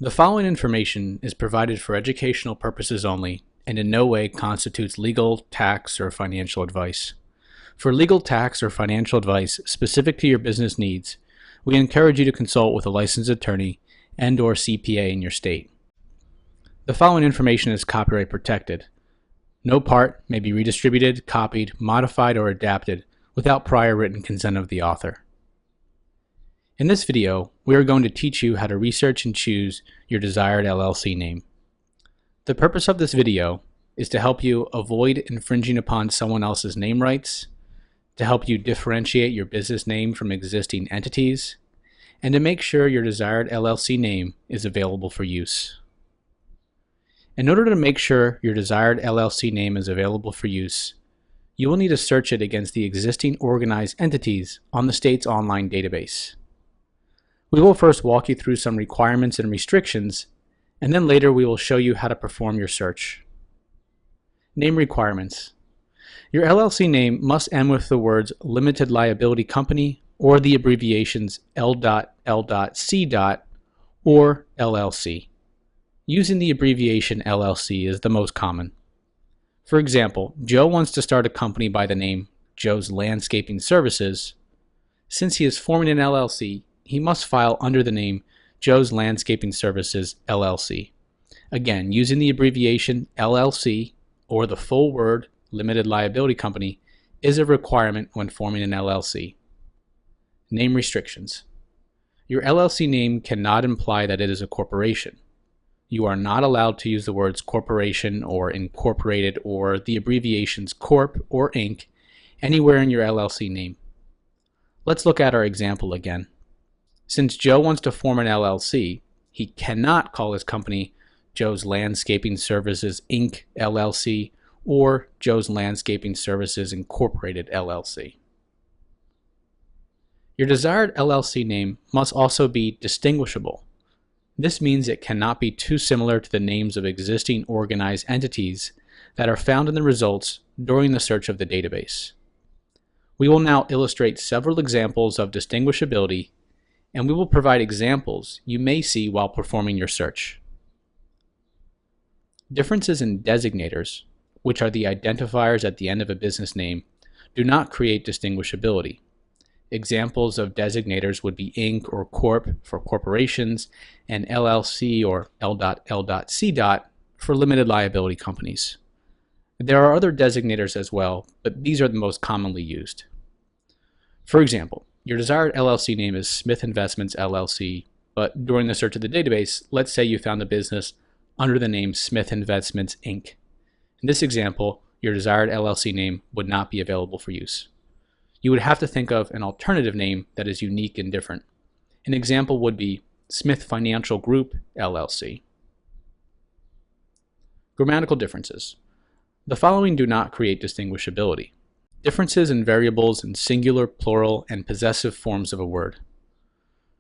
The following information is provided for educational purposes only and in no way constitutes legal, tax, or financial advice. For legal, tax, or financial advice specific to your business needs, we encourage you to consult with a licensed attorney and/or CPA in your state. The following information is copyright protected. No part may be redistributed, copied, modified, or adapted without prior written consent of the author. In this video, we are going to teach you how to research and choose your desired LLC name. The purpose of this video is to help you avoid infringing upon someone else's name rights, to help you differentiate your business name from existing entities, and to make sure your desired LLC name is available for use. In order to make sure your desired LLC name is available for use, you will need to search it against the existing organized entities on the state's online database. We will first walk you through some requirements and restrictions, and then later we will show you how to perform your search. Name requirements. Your LLC name must end with the words Limited Liability Company or the abbreviations L.L.C. or L.L.C. Using the abbreviation L.L.C. is the most common. For example, Joe wants to start a company by the name Joe's Landscaping Services. Since he is forming an LLC, he must file under the name Joe's Landscaping Services, LLC. Again, using the abbreviation LLC or the full word Limited Liability Company is a requirement when forming an LLC. Name restrictions. Your LLC name cannot imply that it is a corporation. You are not allowed to use the words corporation or incorporated or the abbreviations Corp or Inc. anywhere in your LLC name. Let's look at our example again. Since Joe wants to form an LLC, he cannot call his company Joe's Landscaping Services Inc. LLC or Joe's Landscaping Services Incorporated LLC. Your desired LLC name must also be distinguishable. This means it cannot be too similar to the names of existing organized entities that are found in the results during the search of the database. We will now illustrate several examples of distinguishability, and we will provide examples you may see while performing your search. Differences in designators, which are the identifiers at the end of a business name, do not create distinguishability. Examples of designators would be Inc. or Corp for corporations and LLC or L.L.C. for limited liability companies. There are other designators as well, but these are the most commonly used. For example, your desired LLC name is Smith Investments LLC, but during the search of the database, let's say you found a business under the name Smith Investments Inc. In this example, your desired LLC name would not be available for use. You would have to think of an alternative name that is unique and different. An example would be Smith Financial Group LLC. Grammatical differences. The following do not create distinguishability. Differences in variables in singular, plural, and possessive forms of a word.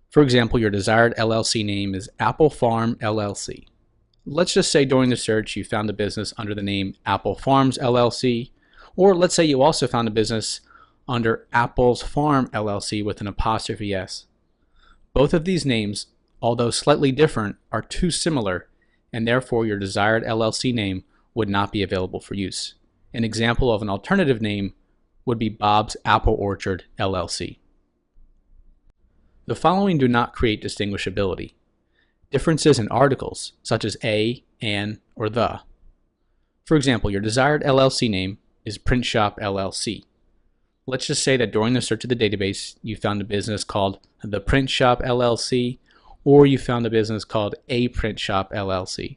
For example, your desired LLC name is Apple Farm LLC. Let's just say during the search you found a business under the name Apple Farms LLC, or let's say you also found a business under Apple's Farm LLC with an apostrophe S. Both of these names, although slightly different, are too similar, and therefore your desired LLC name would not be available for use. An example of an alternative name would be Bob's Apple Orchard LLC. The following do not create distinguishability. Differences in articles, such as a, an, or the. For example, your desired LLC name is Print Shop LLC. Let's just say that during the search of the database, you found a business called The Print Shop LLC, or you found a business called A Print Shop LLC.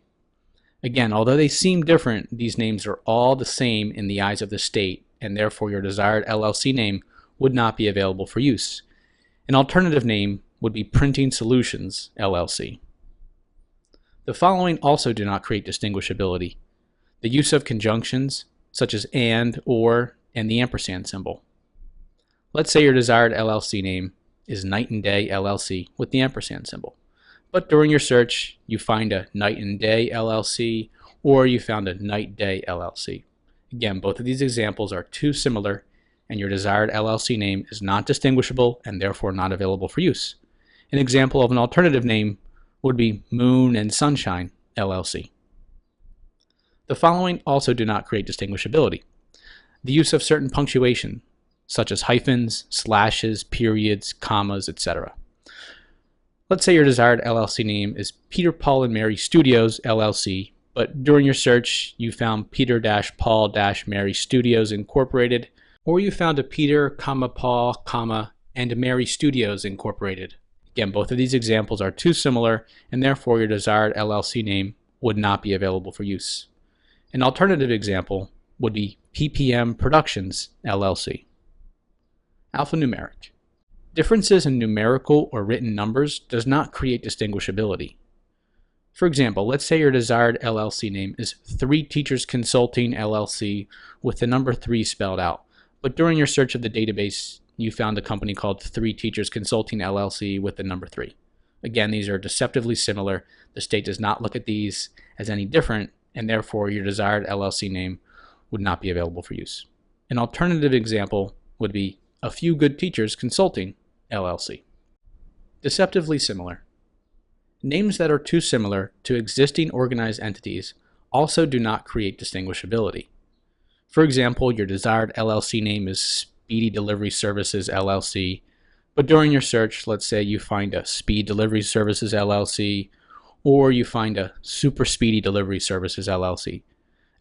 Again, although they seem different, these names are all the same in the eyes of the state, and therefore your desired LLC name would not be available for use. An alternative name would be Printing Solutions LLC. The following also do not create distinguishability. The use of conjunctions, such as and, or, and the ampersand symbol. Let's say your desired LLC name is Night and Day LLC with the ampersand symbol. But during your search, you find a Night and Day LLC, or you found a Night Day LLC. Again, both of these examples are too similar, and your desired LLC name is not distinguishable and therefore not available for use. An example of an alternative name would be Moon and Sunshine, LLC. The following also do not create distinguishability. The use of certain punctuation, such as hyphens, slashes, periods, commas, etc. Let's say your desired LLC name is Peter, Paul, and Mary Studios, LLC, but during your search you found Peter-Paul-Mary Studios Incorporated, or you found a Peter, Paul, and Mary Studios Incorporated. Again, both of these examples are too similar, and therefore your desired LLC name would not be available for use. An alternative example would be PPM Productions, LLC. Alphanumeric. Differences in numerical or written numbers does not create distinguishability. For example, let's say your desired LLC name is 3 Teachers Consulting, LLC, with the number 3 spelled out, but during your search of the database, you found a company called 3 Teachers Consulting, LLC, with the number 3. Again, these are deceptively similar. The state does not look at these as any different, and therefore your desired LLC name would not be available for use. An alternative example would be A Few Good Teachers Consulting, LLC. Deceptively similar. Names that are too similar to existing organized entities also do not create distinguishability. For example, your desired LLC name is Speedy Delivery Services, LLC, but during your search, let's say you find a Speed Delivery Services, LLC, or you find a Super Speedy Delivery Services, LLC.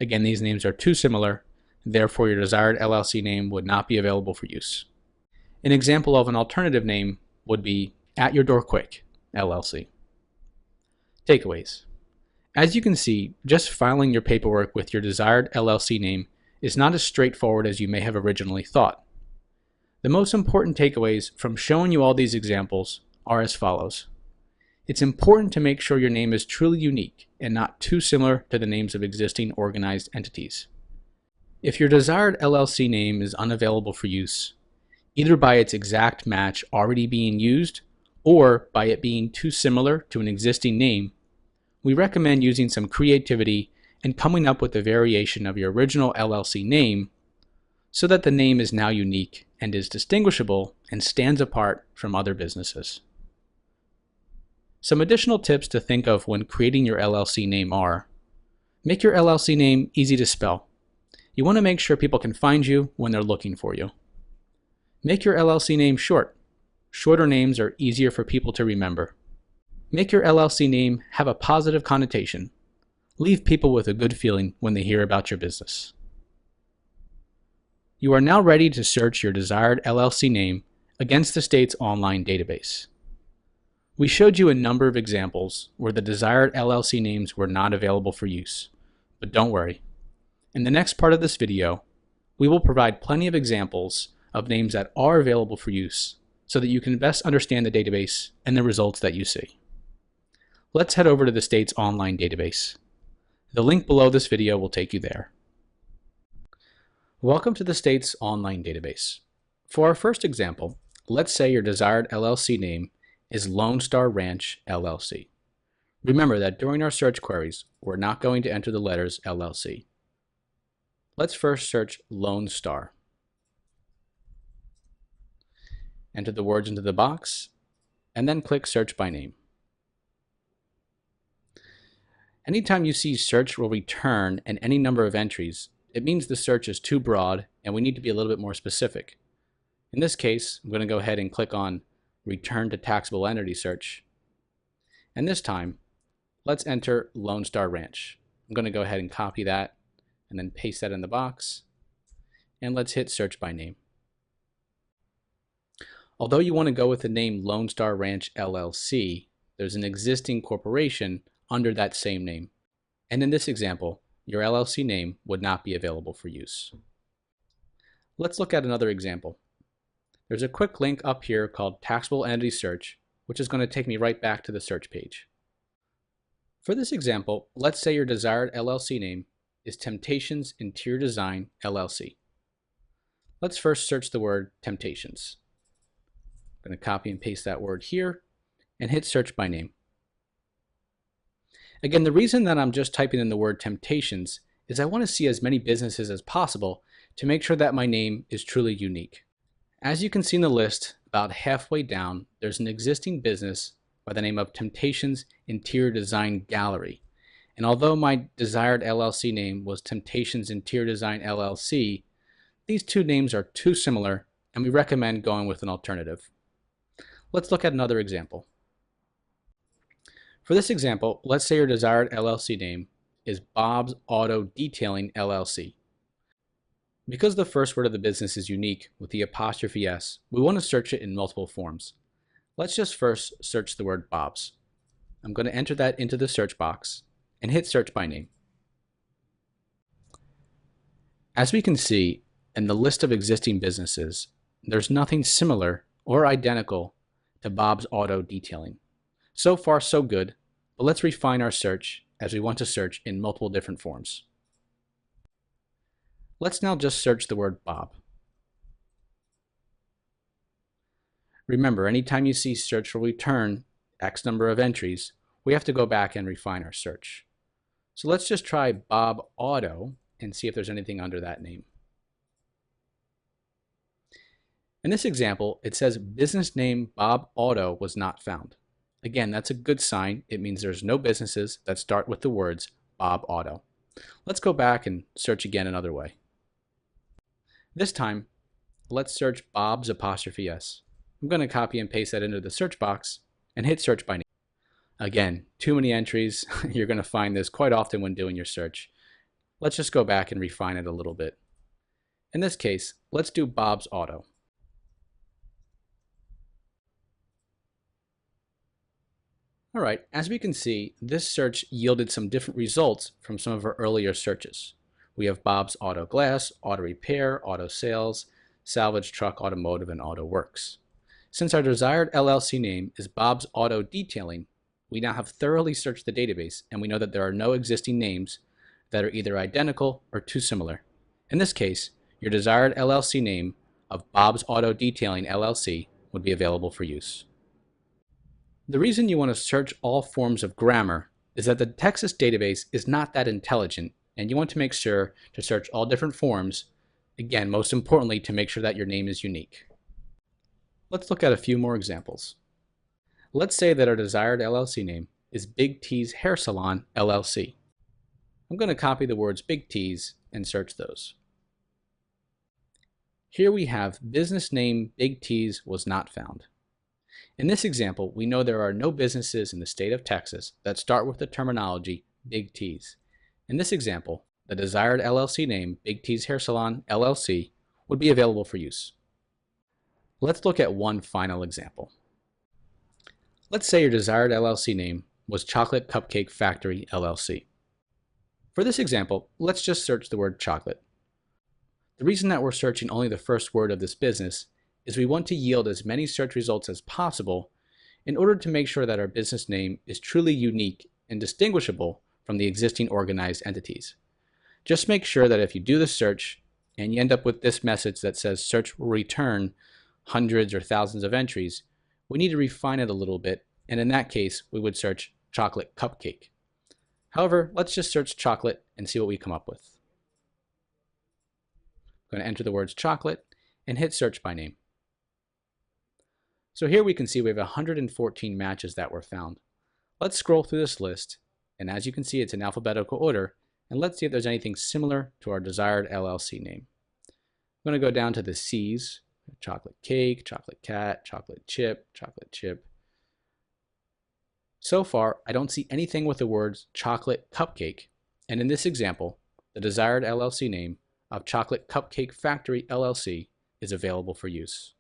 Again, these names are too similar, therefore your desired LLC name would not be available for use. An example of an alternative name would be At Your Door Quick, LLC. Takeaways. As you can see, just filing your paperwork with your desired LLC name is not as straightforward as you may have originally thought. The most important takeaways from showing you all these examples are as follows. It's important to make sure your name is truly unique and not too similar to the names of existing organized entities. If your desired LLC name is unavailable for use, either by its exact match already being used or by it being too similar to an existing name, we recommend using some creativity and coming up with a variation of your original LLC name so that the name is now unique and is distinguishable and stands apart from other businesses. Some additional tips to think of when creating your LLC name are: make your LLC name easy to spell. You want to make sure people can find you when they're looking for you. Make your LLC name short. Shorter names are easier for people to remember. Make your LLC name have a positive connotation. Leave people with a good feeling when they hear about your business. You are now ready to search your desired LLC name against the state's online database. We showed you a number of examples where the desired LLC names were not available for use, but don't worry. In the next part of this video, we will provide plenty of examples of names that are available for use so that you can best understand the database and the results that you see. Let's head over to the state's online database. The link below this video will take you there. Welcome to the state's online database. For our first example, let's say your desired LLC name is Lone Star Ranch, LLC. Remember that during our search queries, we're not going to enter the letters LLC. Let's first search Lone Star. Enter the words into the box, and then click Search by Name. Anytime you see search will return and any number of entries, it means the search is too broad and we need to be a little bit more specific. In this case, I'm going to go ahead and click on Return to Taxable Entity Search. And this time, let's enter Lone Star Ranch. I'm going to go ahead and copy that and then paste that in the box. And let's hit Search by Name. Although you want to go with the name Lone Star Ranch LLC, there's an existing corporation under that same name. And in this example, your LLC name would not be available for use. Let's look at another example. There's a quick link up here called Taxable Entity Search, which is going to take me right back to the search page. For this example, let's say your desired LLC name is Temptations Interior Design, LLC. Let's first search the word Temptations. I'm going to copy and paste that word here and hit Search by Name. Again, the reason that I'm just typing in the word Temptations is I want to see as many businesses as possible to make sure that my name is truly unique. As you can see in the list, about halfway down, there's an existing business by the name of Temptations Interior Design Gallery. And although my desired LLC name was Temptations Interior Design LLC, these two names are too similar, and we recommend going with an alternative. Let's look at another example. For this example, let's say your desired LLC name is Bob's Auto Detailing LLC. Because the first word of the business is unique with the apostrophe S, we want to search it in multiple forms. Let's just first search the word Bob's. I'm going to enter that into the search box and hit search by name. As we can see in the list of existing businesses, there's nothing similar or identical to Bob's Auto Detailing. So far so good, but let's refine our search as we want to search in multiple different forms. Let's now just search the word Bob. Remember, anytime you see search will return X number of entries, we have to go back and refine our search. So let's just try Bob Auto and see if there's anything under that name. In this example, it says business name Bob Auto was not found. Again, that's a good sign. It means there's no businesses that start with the words Bob Auto. Let's go back and search again another way. This time, let's search Bob's apostrophe S. I'm going to copy and paste that into the search box and hit search by name. Again, too many entries. You're going to find this quite often when doing your search. Let's just go back and refine it a little bit. In this case, let's do Bob's Auto. All right, as we can see, this search yielded some different results from some of our earlier searches. We have Bob's Auto Glass, Auto Repair, Auto Sales, Salvage Truck Automotive, and Auto Works. Since our desired LLC name is Bob's Auto Detailing, we now have thoroughly searched the database, and we know that there are no existing names that are either identical or too similar. In this case, your desired LLC name of Bob's Auto Detailing LLC would be available for use. The reason you want to search all forms of grammar is that the Texas database is not that intelligent, and you want to make sure to search all different forms, again, most importantly, to make sure that your name is unique. Let's look at a few more examples. Let's say that our desired LLC name is Big T's Hair Salon LLC. I'm going to copy the words Big T's and search those. Here we have business name Big T's was not found. In this example, we know there are no businesses in the state of Texas that start with the terminology Big T's. In this example, the desired LLC name, Big T's Hair Salon LLC, would be available for use. Let's look at one final example. Let's say your desired LLC name was Chocolate Cupcake Factory LLC. For this example, let's just search the word chocolate. The reason that we're searching only the first word of this business is we want to yield as many search results as possible in order to make sure that our business name is truly unique and distinguishable from the existing organized entities. Just make sure that if you do the search and you end up with this message that says search will return hundreds or thousands of entries, we need to refine it a little bit, and in that case, we would search chocolate cupcake. However, let's just search chocolate and see what we come up with. I'm going to enter the words chocolate and hit search by name. So here we can see we have 114 matches that were found. Let's scroll through this list, and as you can see, it's in alphabetical order, and let's see if there's anything similar to our desired LLC name. I'm going to go down to the C's: chocolate cake, chocolate cat, chocolate chip, chocolate chip. So far, I don't see anything with the words chocolate cupcake, and in this example, the desired LLC name of Chocolate Cupcake Factory LLC is available for use.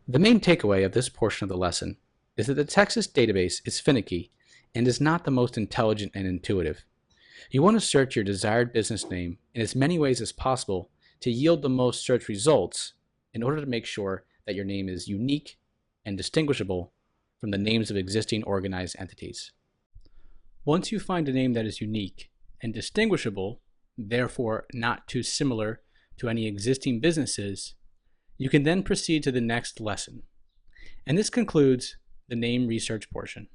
The main takeaway of this portion of the lesson is that the Texas database is finicky and is not the most intelligent and intuitive. You want to search your desired business name in as many ways as possible to yield the most search results in order to make sure that your name is unique and distinguishable from the names of existing organized entities. Once you find a name that is unique and distinguishable, therefore not too similar to any existing businesses, you can then proceed to the next lesson. And this concludes the name research portion.